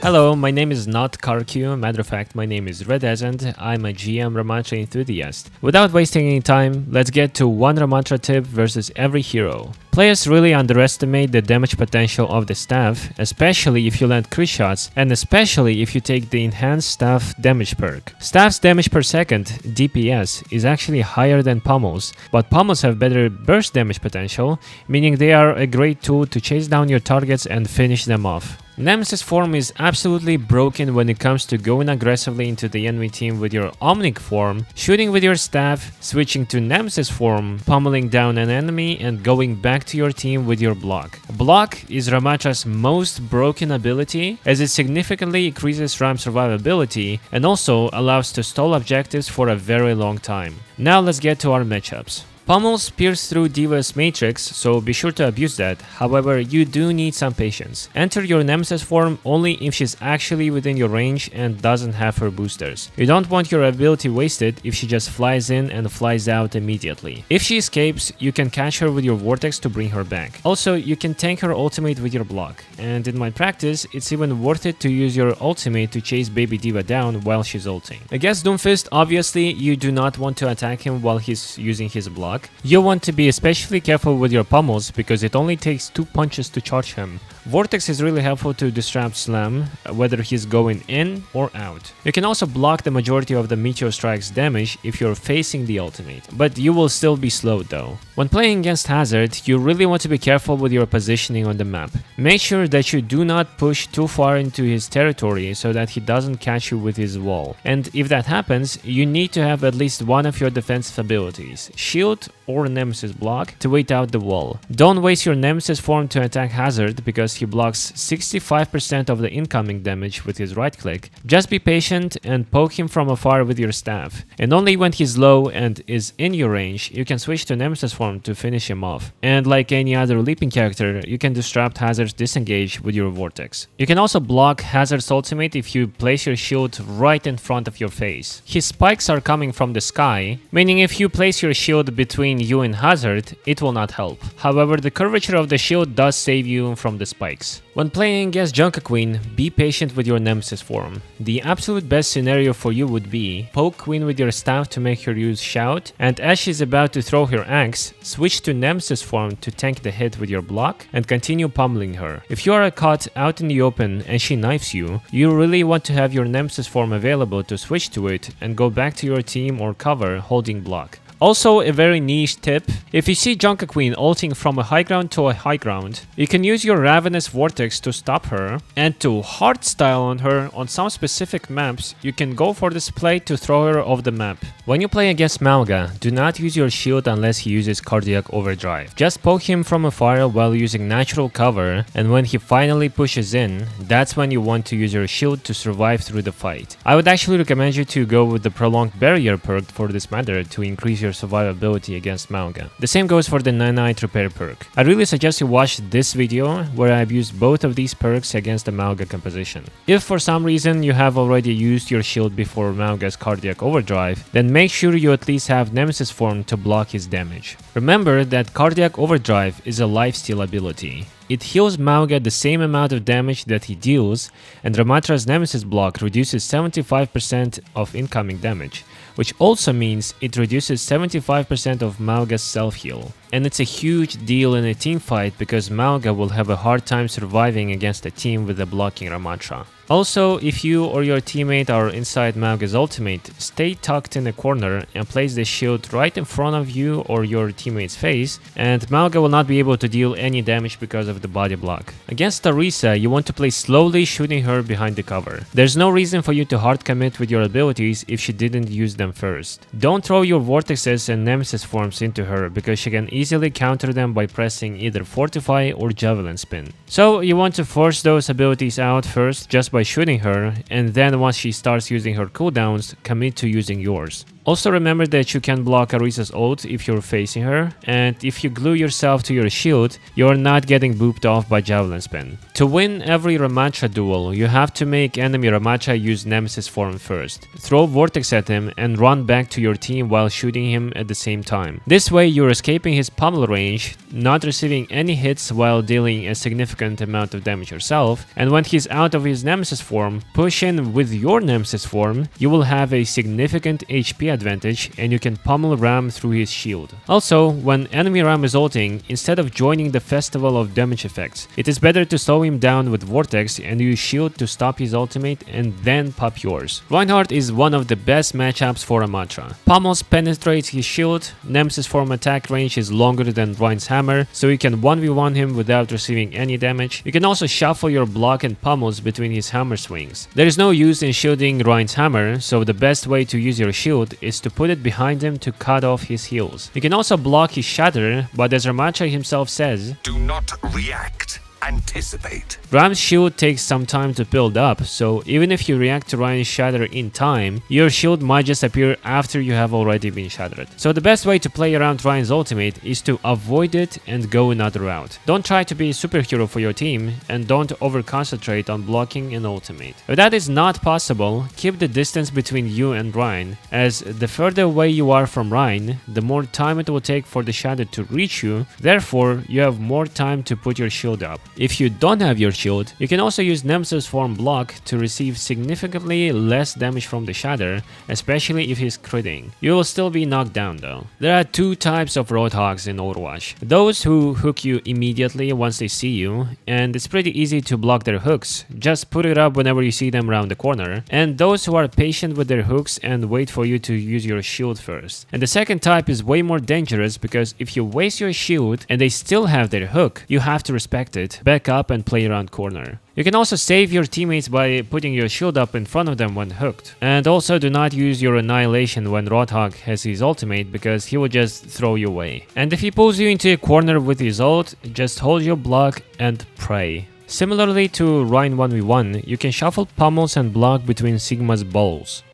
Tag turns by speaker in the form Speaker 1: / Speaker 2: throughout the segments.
Speaker 1: Hello, my name is not KarQ, matter of fact my name is Red Ascent, I'm a GM Ramattra enthusiast. Without wasting any time, let's get to one Ramattra tip versus every hero. Players really underestimate the damage potential of the staff, especially if you land crit shots and especially if you take the enhanced staff damage perk. Staff's damage per second, DPS, is actually higher than pommels, but pommels have better burst damage potential, meaning they are a great tool to chase down your targets and finish them off. Nemesis form is absolutely broken when it comes to going aggressively into the enemy team with your Omnic form, shooting with your staff, switching to Nemesis form, pummeling down an enemy and going back to your team with your block. Block is Ramattra's most broken ability as it significantly increases Ram's survivability and also allows to stall objectives for a very long time. Now let's get to our matchups. Pummels pierce through D.Va's matrix, so be sure to abuse that. However, you do need some patience. Enter your Nemesis form only if she's actually within your range and doesn't have her boosters. You don't want your ability wasted if she just flies in and flies out immediately. If she escapes, you can catch her with your vortex to bring her back. Also, you can tank her ultimate with your block. And in my practice, it's even worth it to use your ultimate to chase baby D.Va down while she's ulting. Against Doomfist, obviously, you do not want to attack him while he's using his block. You'll want to be especially careful with your pummels because it only takes 2 punches to charge him. Vortex is really helpful to disrupt Slam, whether he's going in or out. You can also block the majority of the Meteor Strike's damage if you're facing the ultimate, but you will still be slowed though. When playing against Hazard, you really want to be careful with your positioning on the map. Make sure that you do not push too far into his territory so that he doesn't catch you with his wall. And if that happens, you need to have at least one of your defensive abilities, Shield or Nemesis block, to wait out the wall. Don't waste your Nemesis form to attack Hazard because he blocks 65% of the incoming damage with his right click. Just be patient and poke him from afar with your staff. And only when he's low and is in your range, you can switch to Nemesis form to finish him off. And like any other leaping character, you can disrupt Hazard's disengage with your vortex. You can also block Hazard's ultimate if you place your shield right in front of your face. His spikes are coming from the sky, meaning if you place your shield between you and Hazard, it will not help. However, the curvature of the shield does save you from the spikes. When playing against Junkrat, be patient with your Nemesis form. The absolute best scenario for you would be poke Queen with your staff to make her use shout, and as she's about to throw her axe, switch to Nemesis form to tank the hit with your block and continue pummeling her. If you are caught out in the open and she knifes you, you really want to have your Nemesis form available to switch to it and go back to your team or cover holding block. Also, a very niche tip, if you see Junkrat ulting from a high ground to a high ground, you can use your Ravenous Vortex to stop her, and to hardstyle on her on some specific maps, you can go for this play to throw her off the map. When you play against Mauga, do not use your shield unless he uses Cardiac Overdrive. Just poke him from afar while using natural cover, and when he finally pushes in, that's when you want to use your shield to survive through the fight. I would actually recommend you to go with the Prolonged Barrier perk for this matter to increase your survivability against Mauga. The same goes for the Nanite Repair perk. I really suggest you watch this video where I've used both of these perks against the Mauga composition. If for some reason you have already used your shield before Mauga's Cardiac Overdrive, then make sure you at least have Nemesis form to block his damage. Remember that Cardiac Overdrive is a lifesteal ability. It heals Mauga the same amount of damage that he deals, and Ramattra's Nemesis block reduces 75% of incoming damage, which also means it reduces 75% of Mauga's self-heal. And it's a huge deal in a team fight because Mauga will have a hard time surviving against a team with a blocking Ramattra. Also, if you or your teammate are inside Mauga's ultimate, stay tucked in a corner and place the shield right in front of you or your teammate's face, and Mauga will not be able to deal any damage because of the body block. Against Orisa, you want to play slowly, shooting her behind the cover. There's no reason for you to hard commit with your abilities if she didn't use them first. Don't throw your vortexes and Nemesis forms into her because she can easily counter them by pressing either Fortify or Javelin Spin. So you want to force those abilities out first just by shooting her, and then once she starts using her cooldowns, commit to using yours. Also remember that you can block Orisa's ult if you're facing her, and if you glue yourself to your shield, you're not getting booped off by Javelin Spin. To win every Ramattra duel, you have to make enemy Ramattra use Nemesis form first. Throw Vortex at him and run back to your team while shooting him at the same time. This way you're escaping his pummel range, not receiving any hits while dealing a significant amount of damage yourself, and when he's out of his Nemesis form, push in with your Nemesis form, you will have a significant HP advantage and you can pummel Ram through his shield. Also, when enemy Ram is ulting, instead of joining the festival of damage effects, it is better to slow him down with Vortex and use shield to stop his ultimate and then pop yours. Reinhardt is one of the best matchups for Ramattra. Pummels penetrates his shield, Nemesis form attack range is longer than Rein's hammer, so you can 1v1 him without receiving any damage. You can also shuffle your block and pummels between his hammer swings. There is no use in shielding Rein's hammer, so the best way to use your shield is to put it behind him to cut off his heals. You can also block his shatter, but as Ramattra himself says,
Speaker 2: "Do not react. Anticipate."
Speaker 1: Ram's shield takes some time to build up, so even if you react to Rein's shatter in time, your shield might just appear after you have already been shattered. So the best way to play around Rein's ultimate is to avoid it and go another route. Don't try to be a superhero for your team, and don't over-concentrate on blocking an ultimate. If that is not possible, keep the distance between you and Rein, as the further away you are from Rein, the more time it will take for the shatter to reach you, therefore you have more time to put your shield up. If you don't have your shield, you can also use Nemesis form block to receive significantly less damage from the shatter, especially if he's critting. You will still be knocked down though. There are two types of Roadhogs in Overwatch. Those who hook you immediately once they see you, and it's pretty easy to block their hooks, just put it up whenever you see them around the corner, and those who are patient with their hooks and wait for you to use your shield first. And the second type is way more dangerous because if you waste your shield and they still have their hook, you have to respect it, back up and play around corner. You can also save your teammates by putting your shield up in front of them when hooked. And also do not use your annihilation when Roadhog has his ultimate because he will just throw you away. And if he pulls you into a corner with his ult, just hold your block and pray. Similarly to Rein 1v1, you can shuffle pummels and block between Sigma's balls.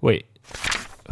Speaker 1: Wait,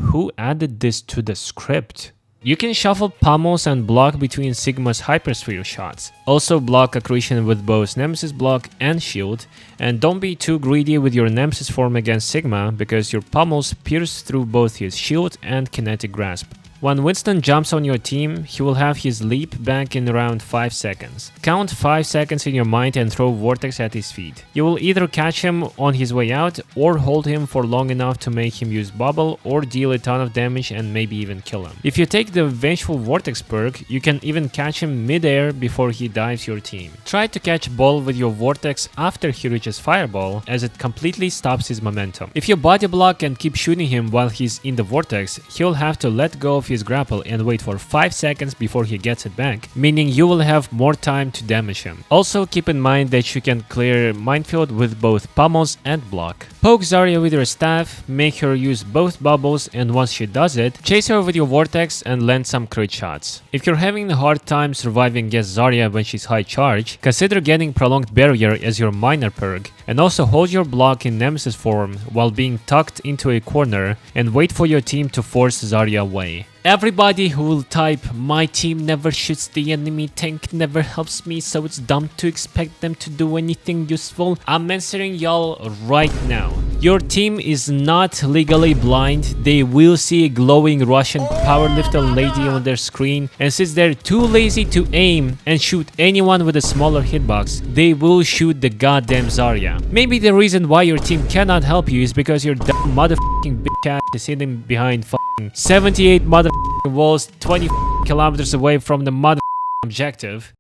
Speaker 1: who added this to the script? You can shuffle pummels and block between Sigma's hypersphere shots. Also block accretion with both Nemesis block and shield, and don't be too greedy with your Nemesis form against Sigma because your pummels pierce through both his shield and kinetic grasp. When Winston jumps on your team, he will have his leap back in around 5 seconds. Count 5 seconds in your mind and throw Vortex at his feet. You will either catch him on his way out or hold him for long enough to make him use bubble or deal a ton of damage and maybe even kill him. If you take the Vengeful Vortex perk, you can even catch him mid-air before he dives your team. Try to catch ball with your Vortex after he reaches Fireball, as it completely stops his momentum. If you body block and keep shooting him while he's in the Vortex, he'll have to let go of his grapple and wait for 5 seconds before he gets it back, meaning you will have more time to damage him. Also keep in mind that you can clear Minefield with both pummels and block. Poke Zarya with your staff, make her use both bubbles, and once she does it, chase her with your Vortex and land some crit shots. If you're having a hard time surviving against Zarya when she's high charge, consider getting Prolonged Barrier as your minor perk, and also hold your block in Nemesis form while being tucked into a corner and wait for your team to force Zarya away. Everybody who will type, "My team never shoots the enemy tank, never helps me, so it's dumb to expect them to do anything useful," I'm answering y'all right now. Your team is not legally blind. They will see a glowing Russian powerlifter lady on their screen, and since they're too lazy to aim and shoot anyone with a smaller hitbox, they will shoot the goddamn Zarya. Maybe the reason why your team cannot help you is because your dumb motherfucking bitch ass is hidden behind 78 motherfucking walls 20 kilometers away from the motherfucking objective.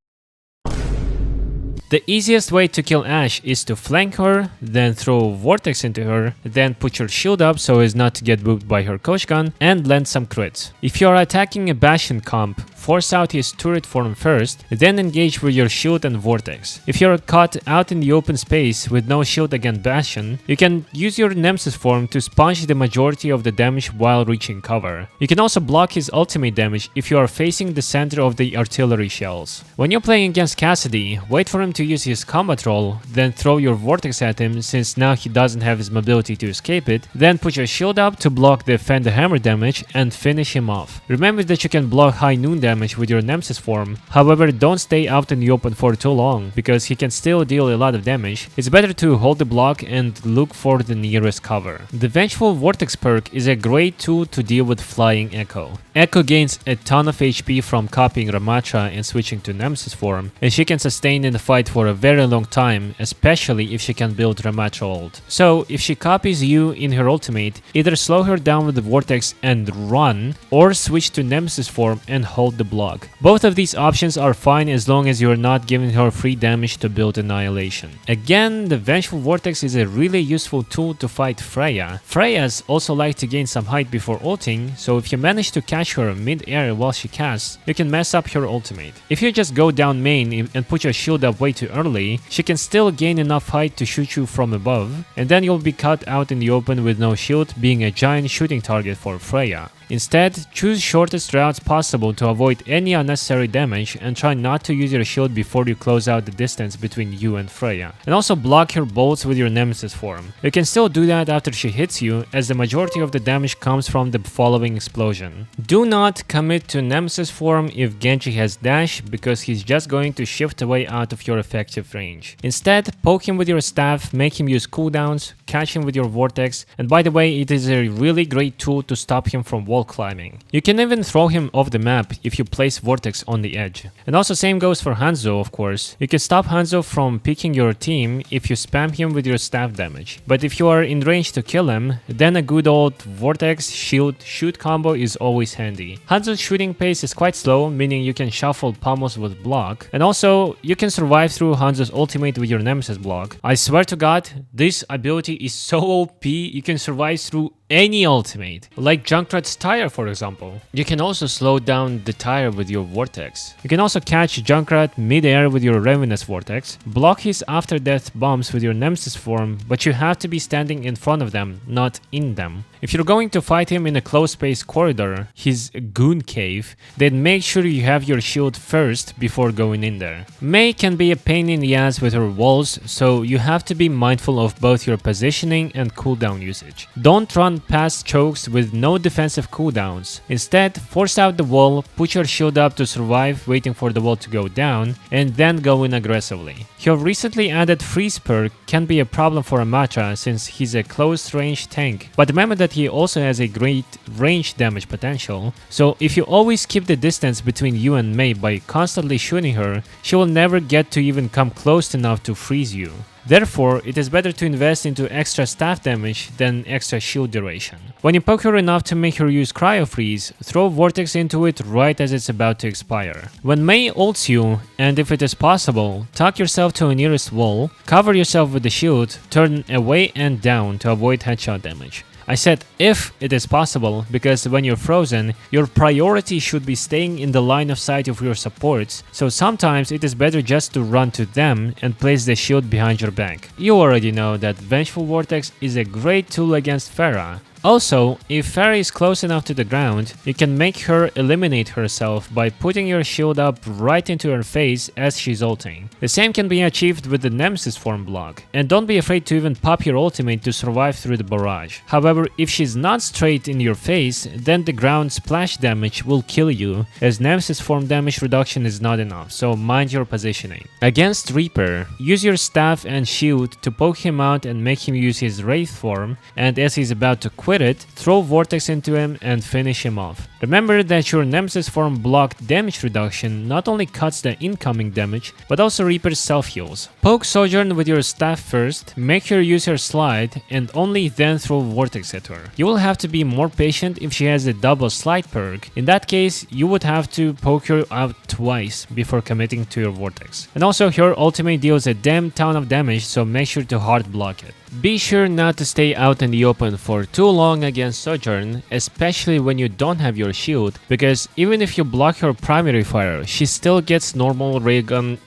Speaker 1: The easiest way to kill Ashe is to flank her, then throw Vortex into her, then put your shield up so as not to get booped by her coach gun, and land some crits. If you are attacking a Bastion comp, force out his turret form first, then engage with your shield and Vortex. If you're caught out in the open space with no shield against Bastion, you can use your Nemesis form to sponge the majority of the damage while reaching cover. You can also block his ultimate damage if you are facing the center of the artillery shells. When you're playing against Cassidy, wait for him to to use his combat roll, then throw your vortex at him since now he doesn't have his mobility to escape it, then put your shield up to block the Fend the Hammer damage and finish him off. Remember that you can block high noon damage with your Nemesis form, however don't stay out in the open for too long because he can still deal a lot of damage. It's better to hold the block and look for the nearest cover. The Vengeful Vortex perk is a great tool to deal with Flying Echo. Echo gains a ton of HP from copying Ramattra and switching to Nemesis form, and she can sustain in the fight for a very long time, especially if she can build Ramattra ult. So if she copies you in her ultimate, either slow her down with the Vortex and run, or switch to Nemesis form and hold the block. Both of these options are fine as long as you are not giving her free damage to build Annihilation. Again, the Vengeful Vortex is a really useful tool to fight Freja. Frejas also like to gain some height before ulting, so if you manage to catch her mid-air while she casts, you can mess up her ultimate. If you just go down main and put your shield up way too early, she can still gain enough height to shoot you from above, and then you'll be cut out in the open with no shield, being a giant shooting target for Freja. Instead, choose shortest routes possible to avoid any unnecessary damage and try not to use your shield before you close out the distance between you and Freja. And also block her bolts with your Nemesis form. You can still do that after she hits you, as the majority of the damage comes from the following explosion. Do not commit to Nemesis form if Genji has dash, because he's just going to shift away out of your effective range. Instead, poke him with your staff, make him use cooldowns, catch him with your vortex, and by the way, it is a really great tool to stop him from wall climbing. You can even throw him off the map if you place vortex on the edge. And also same goes for Hanzo, of course. You can stop Hanzo from picking your team if you spam him with your staff damage. But if you are in range to kill him, then a good old vortex, shield, shoot combo is always handy. Hanzo's shooting pace is quite slow, meaning you can shuffle pummels with block. And also, you can survive through Hanzo's ultimate with your Nemesis block. I swear to God, this ability is so OP, you can survive through any ultimate, like Junkrat's tire for example. You can also slow down the tire with your vortex. You can also catch Junkrat mid-air with your Ravenous vortex, block his after death bombs with your Nemesis form, but you have to be standing in front of them, not in them. If you're going to fight him in a close space corridor, his goon cave, then make sure you have your shield first before going in there. Mei can be a pain in the ass with her walls, so you have to be mindful of both your positioning and cooldown usage. Don't run past chokes with no defensive cooldowns. Instead, force out the wall, put your shield up to survive waiting for the wall to go down, and then go in aggressively. Your recently added freeze perk can be a problem for Ramattra since he's a close range tank, but remember that he also has a great range damage potential, so if you always keep the distance between you and Mei by constantly shooting her, she will never get to even come close enough to freeze you. Therefore, it is better to invest into extra staff damage than extra shield duration. When you poke her enough to make her use Cryo Freeze, throw Vortex into it right as it's about to expire. When Mei ults you, and if it is possible, tuck yourself to a nearest wall, cover yourself with the shield, turn away and down to avoid headshot damage. I said if it is possible, because when you're frozen, your priority should be staying in the line of sight of your supports, so sometimes it is better just to run to them and place the shield behind your back. You already know that Vengeful Vortex is a great tool against Pharah. Also, if Pharah is close enough to the ground, you can make her eliminate herself by putting your shield up right into her face as she's ulting. The same can be achieved with the Nemesis form block, and don't be afraid to even pop your ultimate to survive through the barrage. However, if she's not straight in your face, then the ground splash damage will kill you, as Nemesis form damage reduction is not enough, so mind your positioning. Against Reaper, use your staff and shield to poke him out and make him use his Wraith form, and as he's about to quit it, throw Vortex into him and finish him off. Remember that your Nemesis form block damage reduction not only cuts the incoming damage, but also Reaper's self-heals. Poke Sojourn with your staff first, make her use her slide, and only then throw Vortex at her. You will have to be more patient if she has a double slide perk. In that case, you would have to poke her out twice before committing to your Vortex. And also, her ultimate deals a damn ton of damage, so make sure to hard block it. Be sure not to stay out in the open for too long against Sojourn, especially when you don't have your shield, because even if you block her primary fire, she still gets normal railgun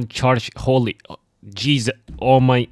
Speaker 1: charge. Holy Jesus, oh my,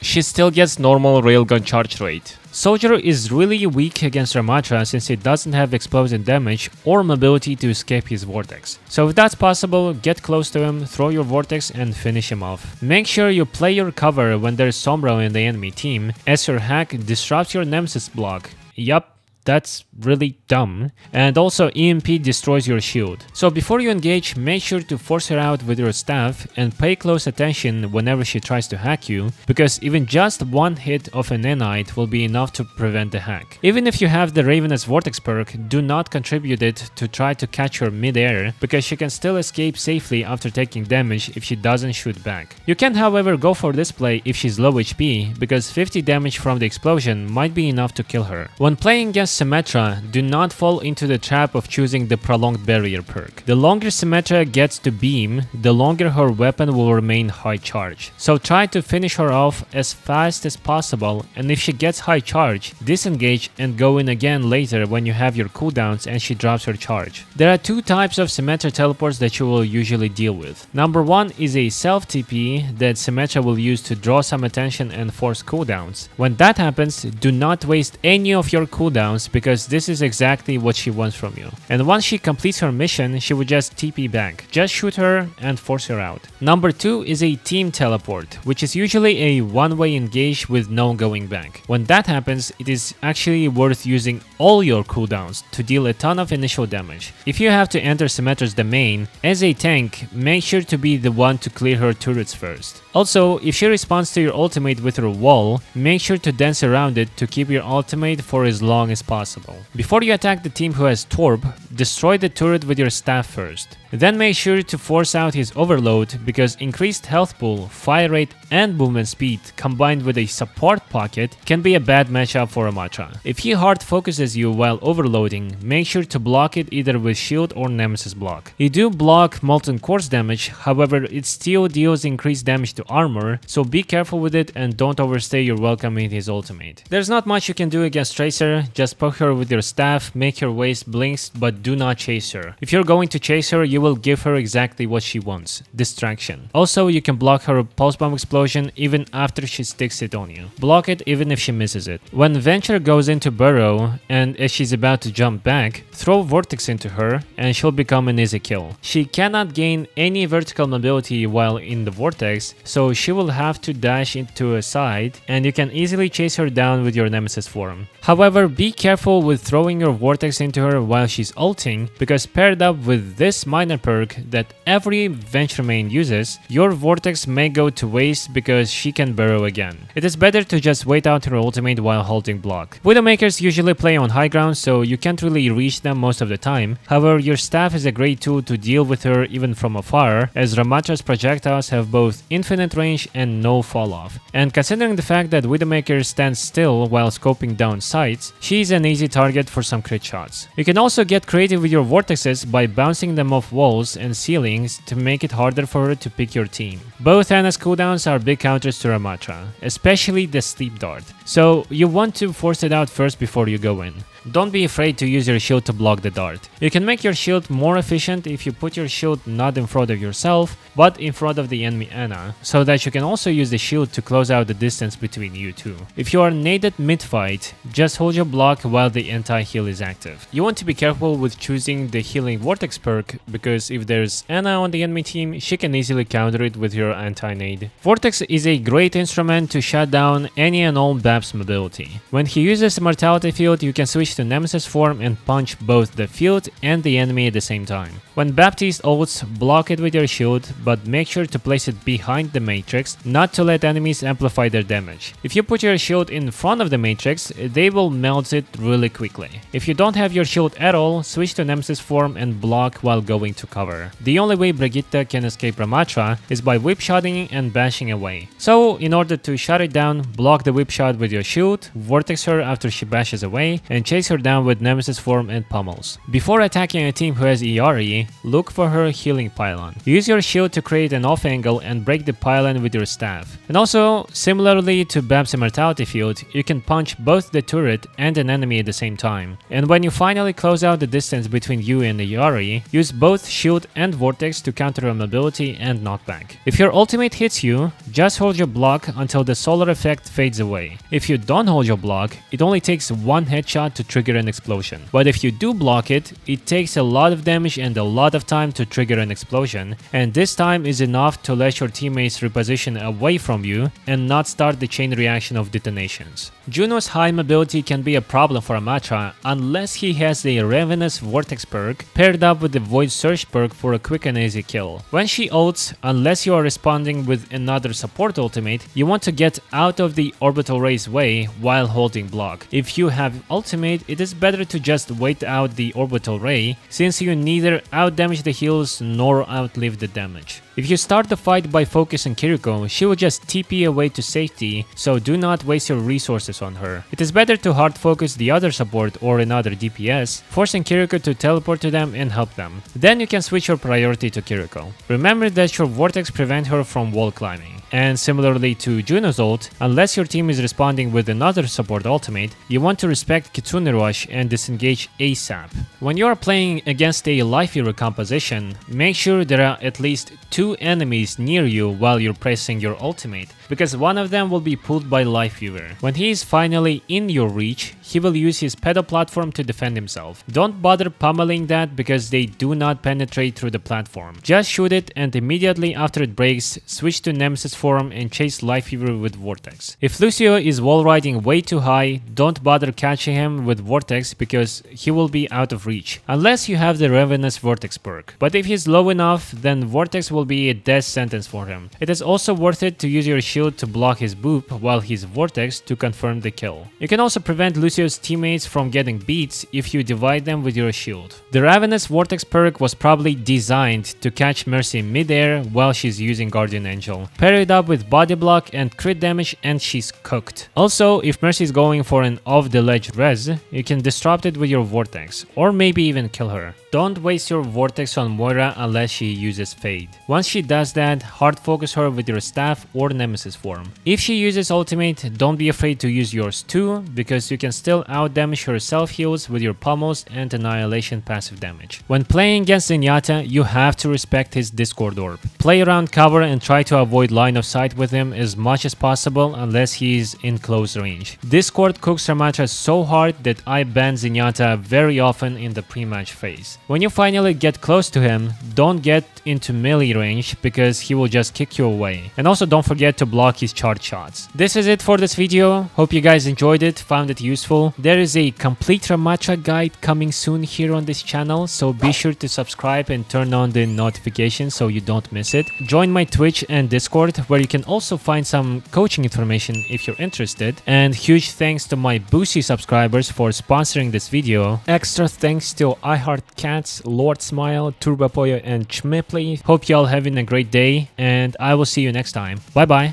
Speaker 1: she still gets normal railgun charge rate. Sojourn is really weak against Ramattra since he doesn't have explosive damage or mobility to escape his vortex. So if that's possible, get close to him, throw your vortex and finish him off. Make sure you play your cover when there's Sombra in the enemy team, as your hack disrupts your nemesis block. Yup. That's really dumb. And also EMP destroys your shield. So before you engage, make sure to force her out with your staff and pay close attention whenever she tries to hack you, because even just one hit of an nanite will be enough to prevent the hack. Even if you have the Ravenous Vortex perk, do not contribute it to try to catch her mid-air, because she can still escape safely after taking damage if she doesn't shoot back. You can however go for this play if she's low HP, because 50 damage from the explosion might be enough to kill her. When playing against Symmetra, do not fall into the trap of choosing the Prolonged Barrier perk. The longer Symmetra gets to beam, the longer her weapon will remain high charge. So try to finish her off as fast as possible, and if she gets high charge, disengage and go in again later when you have your cooldowns and she drops her charge. There are two types of Symmetra teleports that you will usually deal with. Number one is a self TP that Symmetra will use to draw some attention and force cooldowns. When that happens, do not waste any of your cooldowns, because this is exactly what she wants from you. And once she completes her mission, she would just TP back. Just shoot her and force her out. Number two is a team teleport, which is usually a one-way engage with no going back. When that happens, it is actually worth using all your cooldowns to deal a ton of initial damage. If you have to enter Symmetra's domain, as a tank, make sure to be the one to clear her turrets first. Also, if she responds to your ultimate with her wall, make sure to dance around it to keep your ultimate for as long as possible. Before you attack the team who has Torb, destroy the turret with your staff first. Then make sure to force out his overload, because increased health pool, fire rate and movement speed combined with a support pocket can be a bad matchup for Ramattra. If he hard focuses you while overloading, make sure to block it either with shield or nemesis block. You do block molten quartz damage, however it still deals increased damage to armor, so be careful with it and don't overstay your welcome in his ultimate. There's not much you can do against Tracer, just poke her with your staff, make her waist blinks, but do not chase her. If you're going to chase her, you will give her exactly what she wants, distraction. Also, you can block her pulse bomb explosion even after she sticks it on you. Block it even if she misses it. When Venture goes into burrow and as she's about to jump back, throw vortex into her and she'll become an easy kill. She cannot gain any vertical mobility while in the vortex, so she will have to dash into a side and you can easily chase her down with your nemesis form. However, be careful with throwing your vortex into her while she's ulting, because paired up with this minor perk that every Venture main uses, your vortex may go to waste because she can burrow again. It is better to just wait out her ultimate while holding block. Widowmakers usually play on high ground, so you can't really reach them most of the time. However, your staff is a great tool to deal with her even from afar, as Ramattra's projectiles have both infinite range and no fall off. And considering the fact that Widowmaker stands still while scoping down sights, she's an easy target for some crit shots. You can also get creative with your vortexes by bouncing them off walls and ceilings to make it harder for her to pick your team. Both Ana's cooldowns are big counters to Ramattra, especially the sleep dart, so you want to force it out first before you go in. Don't be afraid to use your shield to block the dart. You can make your shield more efficient if you put your shield not in front of yourself, but in front of the enemy Ana, so that you can also use the shield to close out the distance between you two. If you are naded mid-fight, just hold your block while the anti-heal is active. You want to be careful with choosing the healing vortex perk, because if there's Ana on the enemy team, she can easily counter it with your anti-nade. Vortex is a great instrument to shut down any and all Bab's mobility. When he uses Immortality Field, you can switch to Nemesis form and punch both the field and the enemy at the same time. When Baptiste ults, block it with your shield, but make sure to place it behind the matrix, not to let enemies amplify their damage. If you put your shield in front of the matrix, they will melt it really quickly. If you don't have your shield at all, switch to Nemesis form and block while going to cover. The only way Brigitte can escape Ramattra is by whip-shotting and bashing away. So, in order to shut it down, block the whip shot with your shield, vortex her after she bashes away, and chase chase her down with Nemesis form and pummels. Before attacking a team who has Illari, look for her healing pylon. Use your shield to create an off angle and break the pylon with your staff. And also, similarly to Bab's immortality field, you can punch both the turret and an enemy at the same time. And when you finally close out the distance between you and the Illari, use both shield and vortex to counter her mobility and knockback. If your ultimate hits you, just hold your block until the solar effect fades away. If you don't hold your block, it only takes one headshot to trigger an explosion. But if you do block it, it takes a lot of damage and a lot of time to trigger an explosion, and this time is enough to let your teammates reposition away from you and not start the chain reaction of detonations. Juno's high mobility can be a problem for Ramattra unless he has the Ravenous Vortex perk paired up with the Void Surge perk for a quick and easy kill. When she ults, unless you are responding with another support ultimate, you want to get out of the orbital ray's way while holding block. If you have ultimate, it is better to just wait out the orbital ray, since you neither outdamage the heals nor outlive the damage. If you start the fight by focusing Kiriko, she will just TP away to safety, so do not waste your resources on her. It is better to hard focus the other support or another DPS, forcing Kiriko to teleport to them and help them. Then you can switch your priority to Kiriko. Remember that your vortex prevent her from wall climbing. And similarly to Juno's ult, unless your team is responding with another support ultimate, you want to respect Kitsune Rush and disengage ASAP. When you are playing against a Lifeweaver composition, make sure there are at least 2 enemies near you while you're pressing your ultimate, because one of them will be pulled by Lifeweaver. When he is finally in your reach, he will use his pedal platform to defend himself. Don't bother pummeling that because they do not penetrate through the platform. Just shoot it and immediately after it breaks, switch to Nemesis form and chase Lifeweaver with Vortex. If Lucio is wall riding way too high, don't bother catching him with Vortex because he will be out of reach, unless you have the Ravenous Vortex perk. But if he's low enough, then Vortex will be a death sentence for him. It is also worth it to use your shield to block his boop while he's Vortex to confirm the kill. You can also prevent Lucio's teammates from getting beats if you divide them with your shield. The Ravenous Vortex perk was probably designed to catch Mercy midair while she's using Guardian Angel. Pair it up with body block and crit damage and she's cooked. Also, if Mercy is going for an off the ledge res, you can disrupt it with your Vortex, or maybe even kill her. Don't waste your Vortex on Moira unless she uses Fade. Once she does that, hard focus her with your staff or Nemesis form. If she uses ultimate, don't be afraid to use yours too, because you can still outdamage her self heals with your pummels and annihilation passive damage. When playing against Zenyatta, you have to respect his Discord orb. Play around cover and try to avoid line of sight with him as much as possible unless he is in close range. Discord cooks Ramattra so hard that I ban Zenyatta very often in the pre-match phase. When you finally get close to him, don't get into melee range because he will just kick you away. And also don't forget to block his charge shots. This is it for this video. Hope you guys enjoyed it, found it useful. There is a complete Ramattra guide coming soon here on this channel, so be sure to subscribe and turn on the notifications so you don't miss it. Join my Twitch and Discord where you can also find some coaching information if you're interested. And huge thanks to my Boosie subscribers for sponsoring this video. Extra thanks to iHeartCats, Lord Smile, Turbopoyo and Chmipli. Hope y'all having a great day and I will see you next time. Bye bye.